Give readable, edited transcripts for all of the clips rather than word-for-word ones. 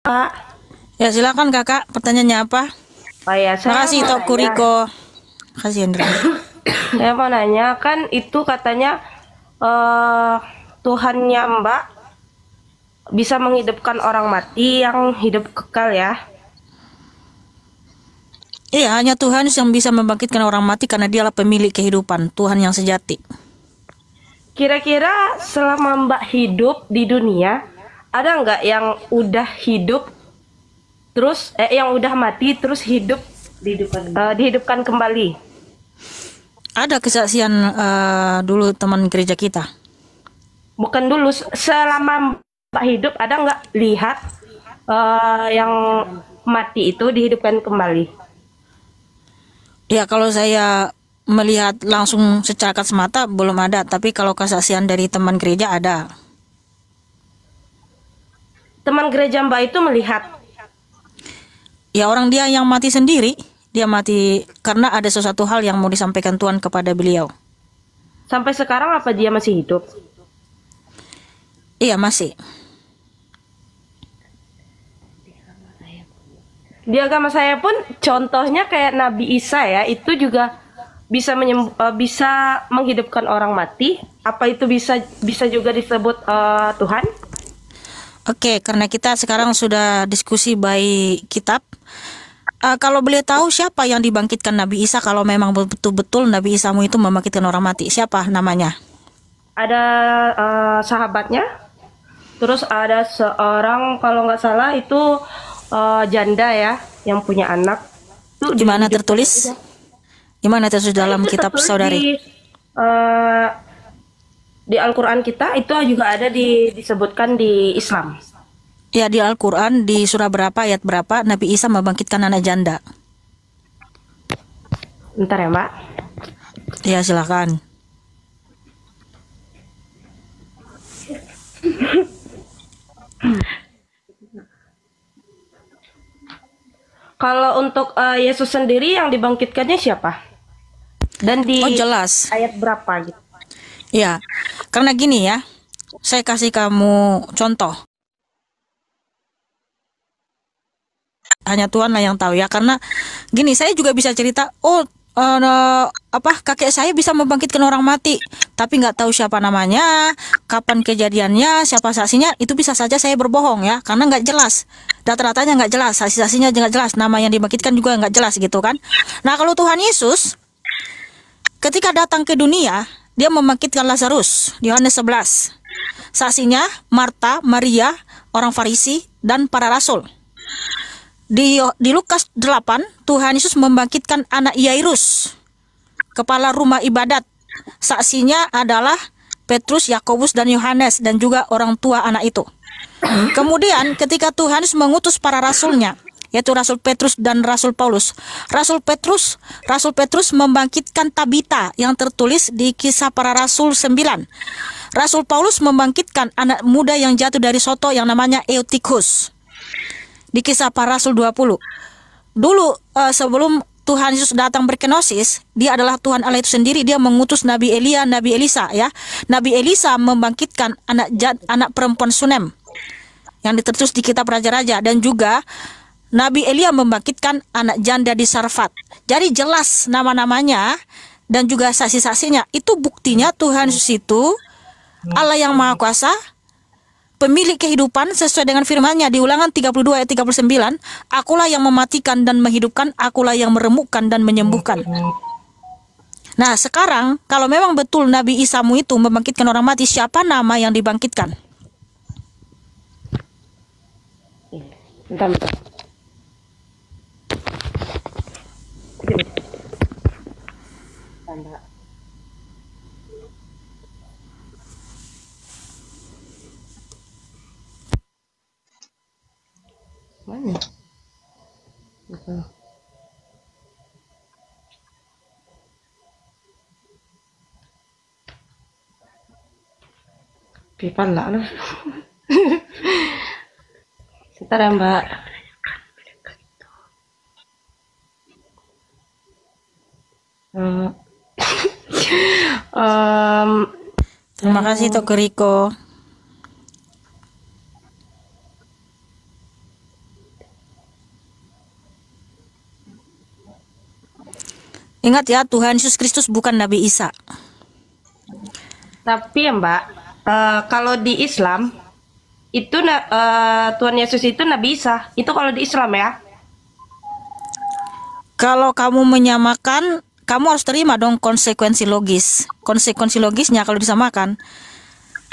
Pak. Ya silakan kakak, pertanyaannya apa? Oh ya, saya Makasih mau Tok nanya. Kuriko. Makasih Hendra. Saya mau nanya, kan itu katanya eh Tuhannya Mbak bisa menghidupkan orang mati yang hidup kekal ya. Iya, hanya Tuhan yang bisa membangkitkan orang mati karena dialah pemilik kehidupan, Tuhan yang sejati. Kira-kira selama Mbak hidup di dunia, ada nggak yang udah hidup terus yang udah mati terus dihidupkan kembali? Ada kesaksian dulu teman gereja kita. Bukan dulu, selama Mbak hidup ada nggak lihat yang mati itu dihidupkan kembali? Ya kalau saya melihat langsung secara kasat mata belum ada, tapi kalau kesaksian dari teman gereja ada. Teman gereja Mbak itu melihat. Ya orang dia yang mati sendiri, dia mati karena ada sesuatu hal yang mau disampaikan Tuhan kepada beliau. Sampai sekarang apa dia masih hidup? Iya masih. Di agama saya pun contohnya kayak Nabi Isa ya, itu juga bisa menghidupkan orang mati. Apa itu bisa juga disebut Tuhan? Oke, karena kita sekarang sudah diskusi by kitab. Kalau boleh tahu siapa yang dibangkitkan Nabi Isa kalau memang betul-betul Nabi Isamu itu membangkitkan orang mati? Siapa namanya? Ada sahabatnya, terus ada seorang kalau nggak salah itu janda ya yang punya anak. Itu Di mana dihidupkan tertulis? juga. Di mana tertulis dalam Itu kitab tertulis saudari? eh, di Al-Quran kita itu juga ada disebutkan di Islam. Ya di Al-Quran di surah berapa ayat berapa Nabi Isa membangkitkan anak janda? Bentar ya Mbak. Ya silakan. Kalau untuk Yesus sendiri yang dibangkitkannya siapa? Dan di Oh jelas. ayat berapa gitu? Ya, karena gini ya, saya kasih kamu contoh. Hanya Tuhan lah yang tahu ya, karena gini saya juga bisa cerita. Oh, kakek saya bisa membangkitkan orang mati, tapi nggak tahu siapa namanya, kapan kejadiannya, siapa saksinya. Itu bisa saja saya berbohong ya, karena nggak jelas. Data-datanya nggak jelas, saksi-saksinya nggak jelas, nama yang dibangkitkan juga nggak jelas gitu kan. Nah kalau Tuhan Yesus ketika datang ke dunia, dia membangkitkan Lazarus, Yohanes 11. Saksinya Marta, Maria, orang Farisi, dan para rasul. Di Lukas 8, Tuhan Yesus membangkitkan anak Yairus, kepala rumah ibadat. Saksinya adalah Petrus, Yakobus, dan Yohanes, dan juga orang tua anak itu. Kemudian ketika Tuhan Yesus mengutus para rasulnya, yaitu Rasul Petrus dan Rasul Paulus. Rasul Petrus membangkitkan Tabita yang tertulis di Kisah Para Rasul 9. Rasul Paulus membangkitkan anak muda yang jatuh dari soto yang namanya Eutikus di Kisah Para Rasul 20. Dulu sebelum Tuhan Yesus datang berkenosis, dia adalah Tuhan Allah itu sendiri. Dia mengutus Nabi Elia, Nabi Elisa ya. Nabi Elisa membangkitkan anak perempuan Sunem yang ditertus di kitab Raja-Raja, dan juga Nabi Elia membangkitkan anak janda di Sarfat. Jadi jelas nama-namanya dan juga saksi-saksinya. Itu buktinya Tuhan Yesus itu Allah yang Maha Kuasa, pemilik kehidupan sesuai dengan firman-Nya di Ulangan 32 ayat 39. Akulah yang mematikan dan menghidupkan, akulah yang meremukkan dan menyembuhkan. Nah sekarang kalau memang betul Nabi Isamu itu membangkitkan orang mati, siapa nama yang dibangkitkan? Bentar. Mana? Pipa lah. Sebentar ya Mbak. Terima kasih Tok Riko. Ingat ya, Tuhan Yesus Kristus bukan Nabi Isa. Tapi ya Mbak, kalau di Islam itu Tuhan Yesus itu Nabi Isa. Itu kalau di Islam ya. Kalau kamu menyamakan, kamu harus terima dong konsekuensi logis. Konsekuensi logisnya kalau disamakan,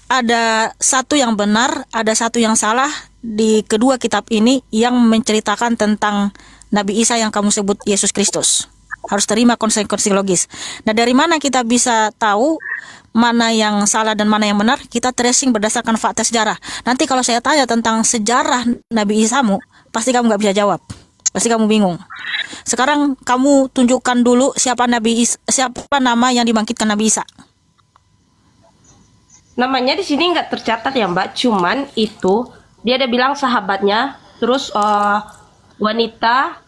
ada satu yang benar, ada satu yang salah di kedua kitab ini yang menceritakan tentang Nabi Isa yang kamu sebut Yesus Kristus. Harus terima konsekuensi logis. Nah, dari mana kita bisa tahu mana yang salah dan mana yang benar? Kita tracing berdasarkan fakta sejarah. Nanti kalau saya tanya tentang sejarah Nabi Isamu, pasti kamu nggak bisa jawab. Pasti kamu bingung. Sekarang kamu tunjukkan dulu siapa siapa nama yang dibangkitkan Nabi Isa. Namanya di sini nggak tercatat ya Mbak. Cuman itu dia ada bilang sahabatnya, terus wanita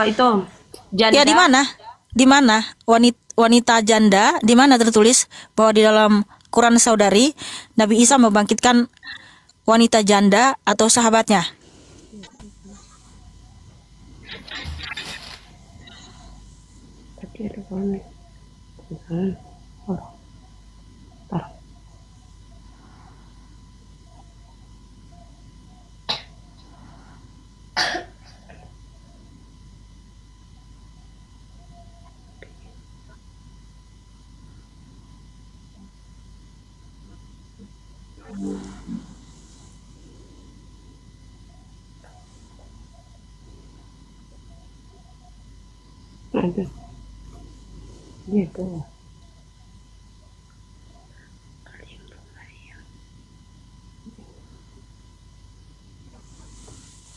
itu janda. Ya, di mana? Di mana wanita janda? Di mana tertulis bahwa di dalam Quran Saudari Nabi Isa membangkitkan wanita janda atau sahabatnya? Ada. Gitu.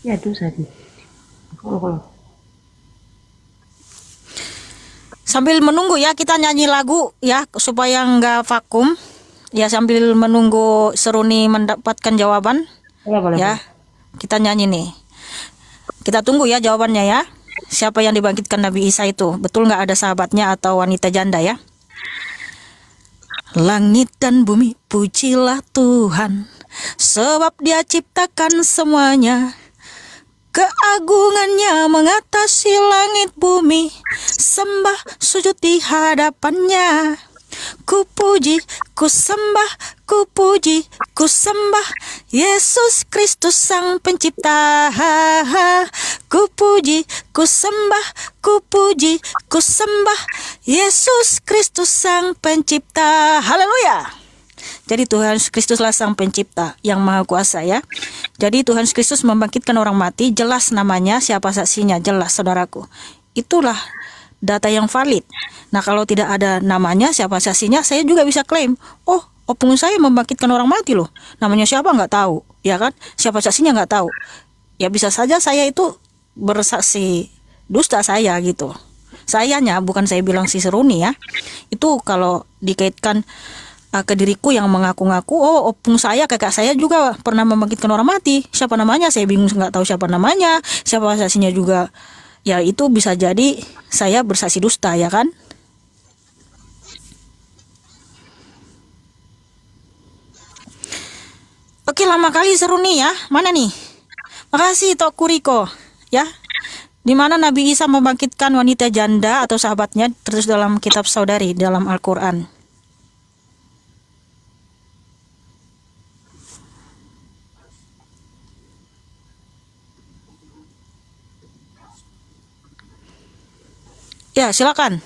Ya itu tadi. Sambil menunggu ya, kita nyanyi lagu ya supaya nggak vakum. Ya, sambil menunggu Seruni mendapatkan jawaban. Ya boleh. Ya, kita nyanyi nih. Kita tunggu ya jawabannya ya. Siapa yang dibangkitkan Nabi Isa itu? Betul nggak ada sahabatnya atau wanita janda ya? Langit dan bumi pujilah Tuhan, sebab Dia ciptakan semuanya. Keagungannya mengatasi langit bumi, sembah sujud di hadapannya. Ku puji, ku sembah, ku puji, ku sembah Yesus Kristus Sang Pencipta. Ku puji, ku sembah, ku puji, ku sembah Yesus Kristus Sang Pencipta. Haleluya. Jadi Tuhan Yesus Kristuslah Sang Pencipta yang Maha Kuasa ya. Jadi Tuhan Yesus Kristus membangkitkan orang mati, jelas namanya, siapa saksinya, jelas saudaraku. Itulah data yang valid. Nah, kalau tidak ada namanya, siapa saksinya, saya juga bisa klaim, oh, opung saya membangkitkan orang mati loh. Namanya siapa nggak tahu, ya kan? Siapa saksinya nggak tahu. Ya bisa saja saya itu bersaksi dusta saya gitu. Sayanya, bukan saya bilang si Seruni ya. Itu kalau dikaitkan ke diriku yang mengaku-ngaku, oh opung saya, kakak saya juga pernah membangkitkan orang mati. Siapa namanya? Saya bingung, nggak tahu siapa namanya, siapa saksinya juga. Ya itu bisa jadi saya bersaksi dusta ya kan. Oke, lama kali seru nih ya. Mana nih? Makasih Tok Kuriko ya. Di mana Nabi Isa membangkitkan wanita janda atau sahabatnya terus dalam kitab Saudari dalam Al-Qur'an. Ya, silakan.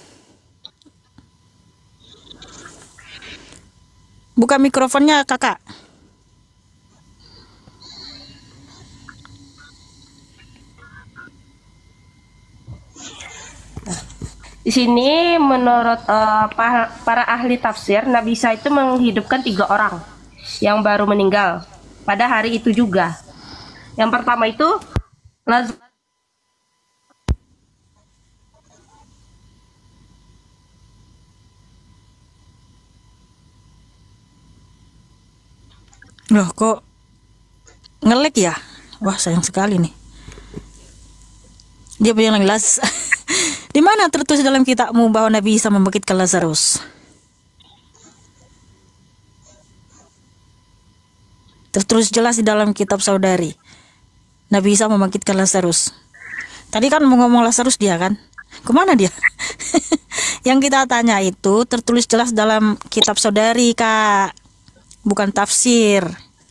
Buka mikrofonnya, Kakak. Di sini menurut para ahli tafsir, Nabi Isa itu menghidupkan 3 orang yang baru meninggal pada hari itu juga. Yang pertama itu Lazarus. Loh, kok nge-lag ya? Wah, sayang sekali nih. Dia bilang lagi di mana tertulis dalam kitabmu bahwa Nabi Isa membangkitkan Lazarus? Tertulis jelas di dalam kitab Saudari. Nabi Isa membangkitkan Lazarus. Tadi kan mau ngomong Lazarus dia kan? Kemana dia? Yang kita tanya itu tertulis jelas dalam kitab saudari, Kak. Bukan tafsir.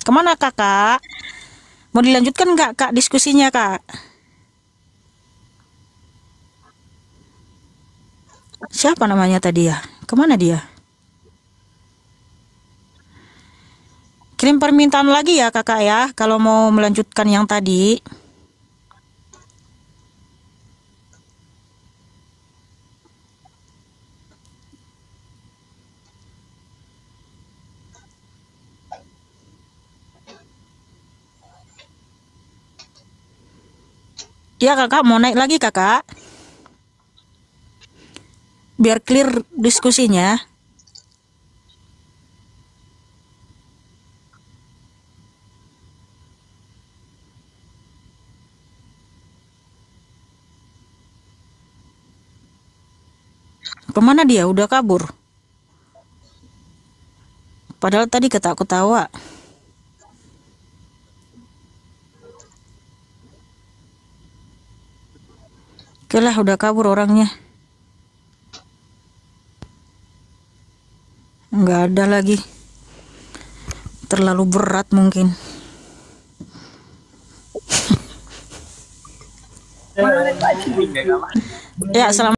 Kemana, Kakak? Mau dilanjutkan nggak, Kak, diskusinya, Kak? Siapa namanya tadi ya? Kemana dia? Kirim permintaan lagi ya, Kakak ya, kalau mau melanjutkan yang tadi. Ya, Kakak mau naik lagi, Kakak. Biar clear diskusinya. Kemana dia? Udah kabur. Padahal tadi ketawa-ketawa. Oke lah, udah kabur orangnya. Nggak ada lagi. Terlalu berat mungkin. Ya, selamat.